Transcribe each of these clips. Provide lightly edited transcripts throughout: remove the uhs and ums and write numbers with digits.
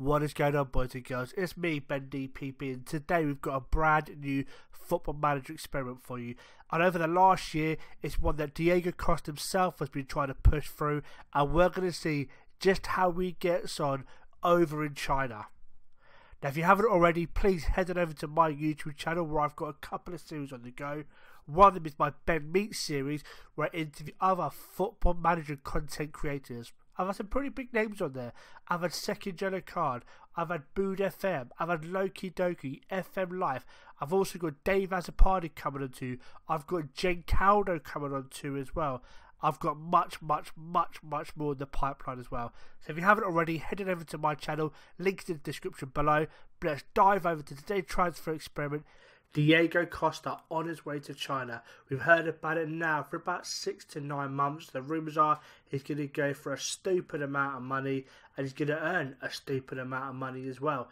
What is going on, boys and girls? It's me, Ben DPP, and today we've got a brand new football manager experiment for you. And over the last year, it's one that Diego Costa himself has been trying to push through, and we're going to see just how he gets on over in China. Now, if you haven't already, please head on over to my YouTube channel where I've got a couple of series on the go. One of them is my Ben Meets series, where I interview other football manager content creators. I've had some pretty big names on there. I've had Second Yellow Card, I've had Bood FM, I've had Loki Doki, FM Live. I've also got Dave Azapadi coming on too. I've got Jen Caldo coming on too as well. I've got much more in the pipeline as well. So if you haven't already, head on over to my channel. Links in the description below. But let's dive over to today's transfer experiment. Diego Costa on his way to China. We've heard about it now for about 6 to 9 months. The rumours are he's going to go for a stupid amount of money and he's going to earn a stupid amount of money as well.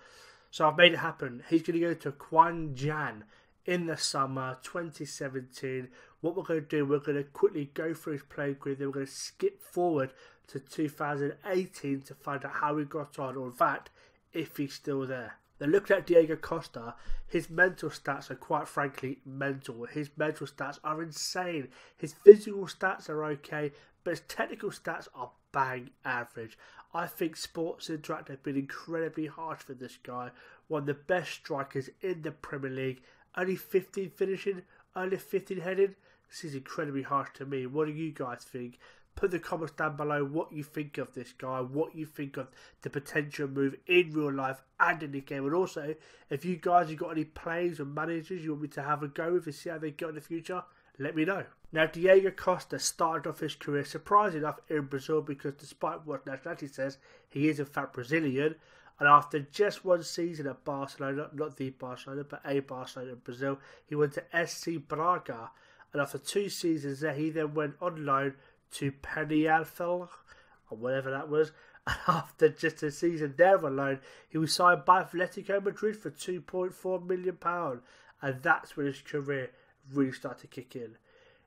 So I've made it happen. He's going to go to Guangzhou in the summer 2017. What we're going to do, we're going to quickly go through his playing career, then we're going to skip forward to 2018 to find out how he got on, or in fact, if he's still there. Now, looking at Diego Costa, his mental stats are quite frankly mental. His mental stats are insane. His physical stats are okay, but his technical stats are bang average. I think Sports Interact have been incredibly harsh for this guy. One of the best strikers in the Premier League. Only 15 finishing, only 15 heading. This is incredibly harsh to me. What do you guys think? Put the comments down below what you think of this guy, what you think of the potential move in real life and in the game. And also, if you guys have got any players or managers you want me to have a go with and see how they go in the future, let me know. Now, Diego Costa started off his career, surprisingly enough, in Brazil, because despite what nationality says, he is in fact Brazilian. And after just one season at Barcelona, not the Barcelona, but a Barcelona in Brazil, he went to SC Braga. And after 2 seasons there, he then went on loan to Peñarol, or whatever that was. And after just a season there alone, he was signed by Atletico Madrid for £2.4 million. And that's when his career really started to kick in.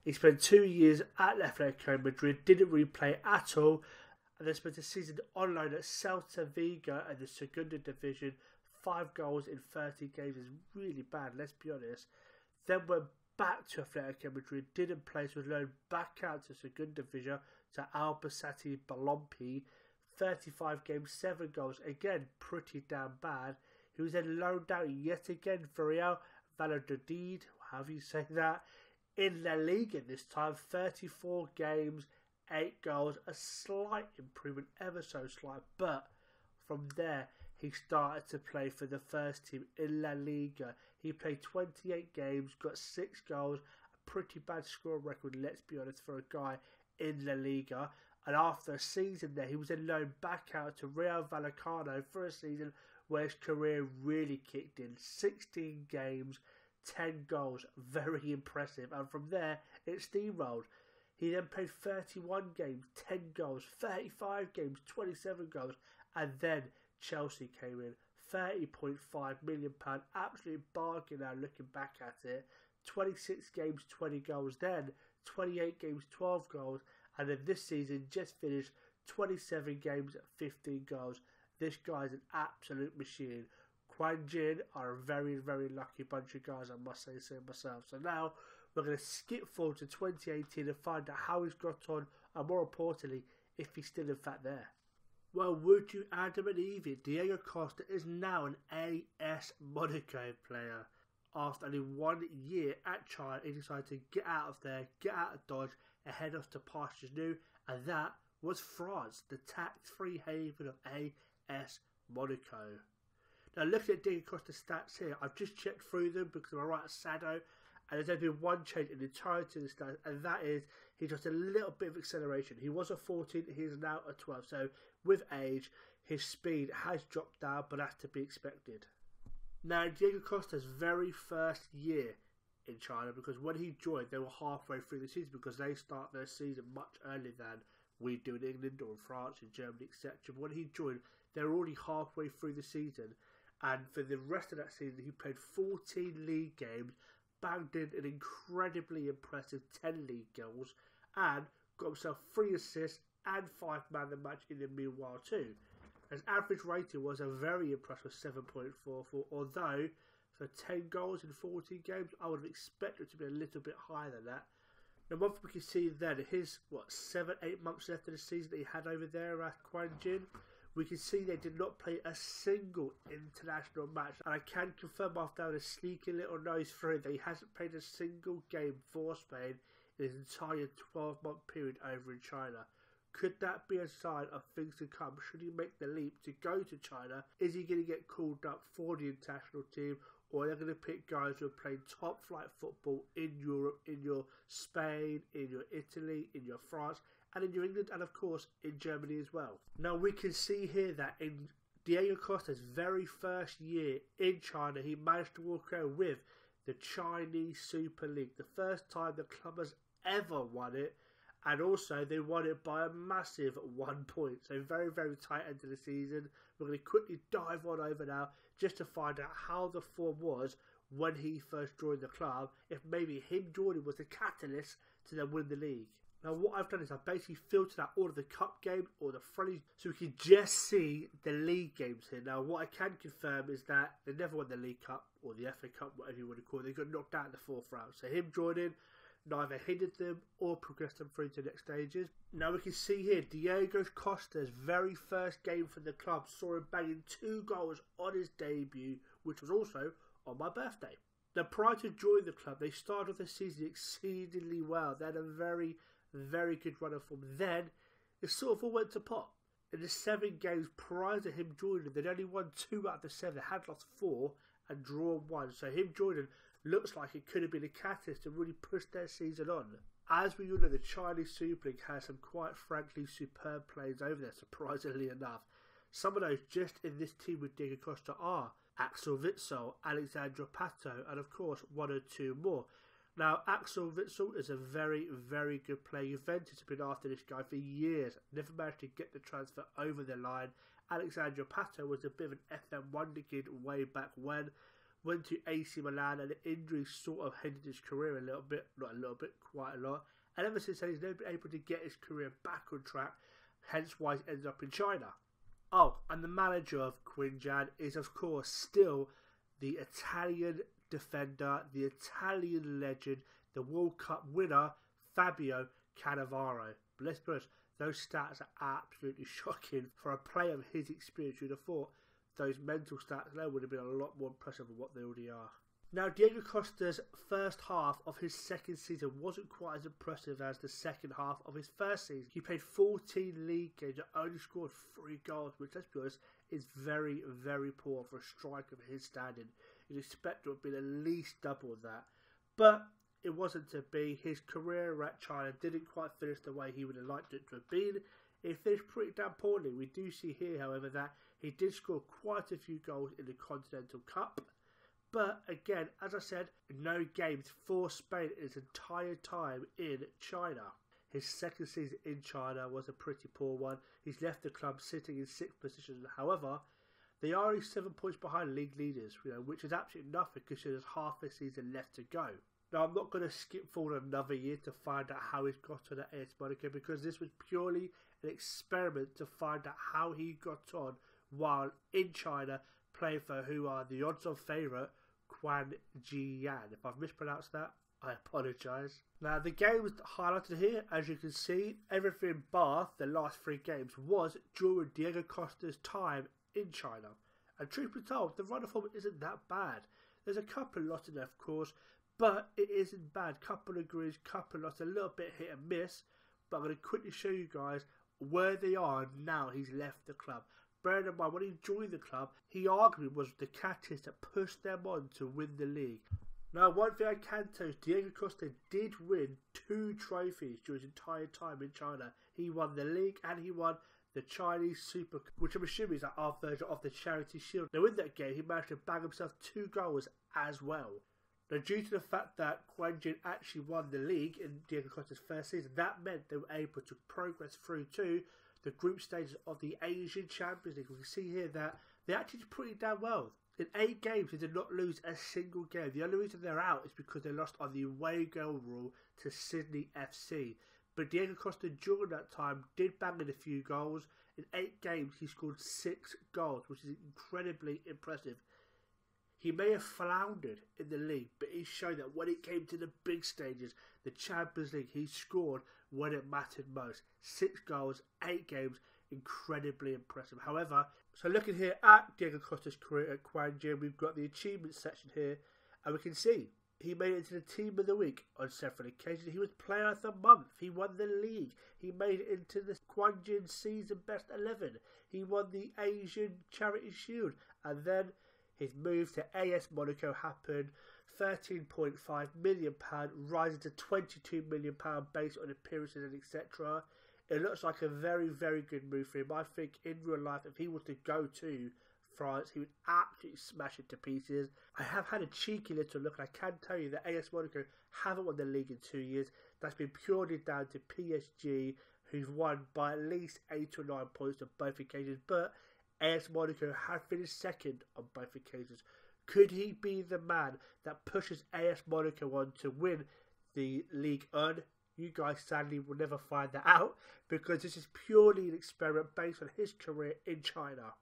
He spent 2 years at Atletico Madrid, didn't really play at all, and then spent a season on loan at Celta Vigo in the Segunda Division. 5 goals in 30 games is really bad, let's be honest. Then went back to Atletico Madrid, didn't play, so was loaned back out to Segunda Division to Albacete Balompié. 35 games, 7 goals, again pretty damn bad. He was then loaned out yet again for Real Valladolid, however you say that, in La Liga this time. 34 games, 8 goals, a slight improvement, ever so slight, but from there he started to play for the first team in La Liga. He played 28 games, got 6 goals, a pretty bad score record, let's be honest, for a guy in La Liga. And after a season there, he was then loaned back out to Real Vallecano for a season where his career really kicked in. 16 games, 10 goals, very impressive. And from there, it steamrolled. He then played 31 games, 10 goals, 35 games, 27 goals, and then Chelsea came in. £30.5 million, absolute bargain now looking back at it. 26 games, 20 goals, then 28 games, 12 goals, and then this season just finished 27 games, 15 goals. This guy's an absolute machine. Guangzhou are a very lucky bunch of guys, I must say so myself. So now we're going to skip forward to 2018 and find out how he's got on, and more importantly, if he's still in fact there. Well, would you Adam and Eve it? Diego Costa is now an AS Monaco player. After only 1 year at China, he decided to get out of there, get out of Dodge, and head off to pastures new, and that was France, the tax-free haven of AS Monaco. Now, looking at Diego Costa's stats here, I've just checked through them because I'm right at Sado, and there's only been one change in the entirety of the stats, and that is he just a little bit of acceleration. He was a 14, he's now a 12. So with age, his speed has dropped down, but that's to be expected. Now, Diego Costa's very first year in China, because when he joined, they were halfway through the season, because they start their season much earlier than we do in England or in France, in Germany, etc. But when he joined, they were already halfway through the season, and for the rest of that season, he played 14 league games, banged in an incredibly impressive 10 league goals, and got himself 3 assists and 5 man of the match in the meanwhile too. His average rating was a very impressive 7.44, although for 10 goals in 14 games, I would have expected it to be a little bit higher than that. Now, one thing we can see then, his 7-8 months left of the season that he had over there at Quanjin, we can see they did not play a single international match. And I can confirm after a sneaky little nose through that he hasn't played a single game for Spain in his entire 12-month period over in China. Could that be a sign of things to come? Should he make the leap to go to China? Is he going to get called up for the international team? Or are they going to pick guys who are playing top flight football in Europe, in your Spain, in your Italy, in your France, and in your England, and of course in Germany as well? Now we can see here that in Diego Costa's very first year in China, he managed to walk away with the Chinese Super League. The first time the club has ever won it. And also, they won it by a massive 1 point. So, very, very tight end of the season. We're going to quickly dive on over now just to find out how the form was when he first joined the club. If maybe him joining was the catalyst to then win the league. Now, what I've done is I've basically filtered out all of the cup games or the friendlies so we can just see the league games here. Now, what I can confirm is that they never won the League Cup or the FA Cup, whatever you want to call it. They got knocked out in the 4th round. So, him joining neither hindered them or progressed them through to the next stages. Now we can see here Diego Costa's very first game for the club saw him banging 2 goals on his debut, which was also on my birthday. Now prior to joining the club, they started off the season exceedingly well. They had a very, very good run of form. Then it sort of all went to pot. In the 7 games prior to him joining, they'd only won 2 out of the 7. They had lost 4 and drawn 1. So him joining looks like it could have been a catalyst to really push their season on. As we all know, the Chinese Super League has some quite frankly superb players over there, surprisingly enough. Some of those just in this team with Diego Costa are Axel Witsel, Alexandre Pato, and of course 1 or 2 more. Now, Axel Witsel is a very, very good player. Juventus have been after this guy for years, never managed to get the transfer over the line. Alexandre Pato was a bit of an FM17 kid way back when. Went to AC Milan and the injury sort of hindered his career a little bit, not a little bit, quite a lot. And ever since then, he's never been able to get his career back on track, hence why he ends up in China. Oh, and the manager of Quinjan is, of course, still the Italian defender, the Italian legend, the World Cup winner, Fabio Cannavaro. But let's be honest, those stats are absolutely shocking for a player of his experience. You'd have thought those mental stats there would have been a lot more impressive than what they already are. Now, Diego Costa's first half of his second season wasn't quite as impressive as the second half of his first season. He played 14 league games and only scored 3 goals, which, let's be honest, is very, very poor for a striker of his standing. You'd expect it would have been at least double that. But it wasn't to be. His career at China didn't quite finish the way he would have liked it to have been. It finished pretty damn poorly. We do see here, however, that he did score quite a few goals in the Continental Cup. But again, as I said, no games for Spain his entire time in China. His second season in China was a pretty poor one. He's left the club sitting in 6th position. However, they are only 7 points behind league leaders, which is absolutely nothing because there's half a season left to go. Now, I'm not going to skip forward another year to find out how he's got on at AS Monaco because this was purely an experiment to find out how he got on while in China playing for who are the odds-on favourite, Quan Jian. If I've mispronounced that, I apologise. Now, the games highlighted here, as you can see, everything bar the last 3 games was during Diego Costa's time in China. And truth be told, the run of form isn't that bad. There's a couple of lots in there, of course, but it isn't bad. Couple of agrees, couple of lots, a little bit hit and miss. But I'm going to quickly show you guys where they are now he's left the club. Bearing in mind, when he joined the club, he arguably was the catalyst that pushed them on to win the league. Now, one thing I can tell you is Diego Costa did win 2 trophies during his entire time in China. He won the league and he won the Chinese Super Cup, which I'm assuming is like our version of the Charity Shield. Now, in that game, he managed to bag himself 2 goals as well. Now, due to the fact that Quanjin actually won the league in Diego Costa's first season, that meant they were able to progress through to the group stages of the Asian Champions League. We can see here that they actually did pretty damn well. In 8 games, they did not lose a single game. The only reason they're out is because they lost on the away goal rule to Sydney FC. But Diego Costa during that time did bang in a few goals. In 8 games, he scored 6 goals, which is incredibly impressive. He may have floundered in the league, but he showed that when it came to the big stages, the Champions League, he scored when it mattered most. 6 goals, 8 games, incredibly impressive. However, so looking here at Diego Costa's career at Guangzhou, we've got the achievements section here, and we can see he made it into the Team of the Week on several occasions. He was Player of the Month. He won the league. He made it into the Guangzhou Season Best 11. He won the Asian Charity Shield, and then his move to AS Monaco happened. £13.5 million, rising to £22 million based on appearances and etc. It looks like a very, very good move for him. I think in real life, if he was to go to France, he would absolutely smash it to pieces. I have had a cheeky little look, and I can tell you that AS Monaco haven't won the league in 2 years. That's been purely down to PSG, who've won by at least 8 or 9 points on both occasions, but AS Monaco have finished second on both occasions. Could he be the man that pushes AS Monaco on to win the League 1? You guys sadly will never find that out, because this is purely an experiment based on his career in China.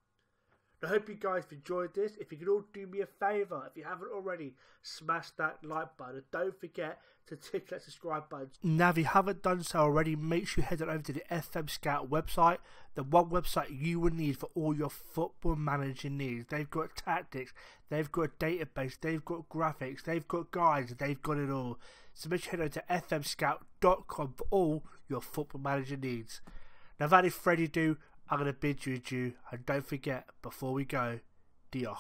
I hope you guys have enjoyed this. If you could all do me a favour, if you haven't already, smash that like button. And don't forget to tick that subscribe button. Now, if you haven't done so already, make sure you head on over to the FM Scout website. The one website you will need for all your football manager needs. They've got tactics, they've got a database, they've got graphics, they've got guides, they've got it all. So make sure you head over to fmscout.com for all your football manager needs. Now, without any further ado, I'm going to bid you adieu, and don't forget, before we go, Dioch.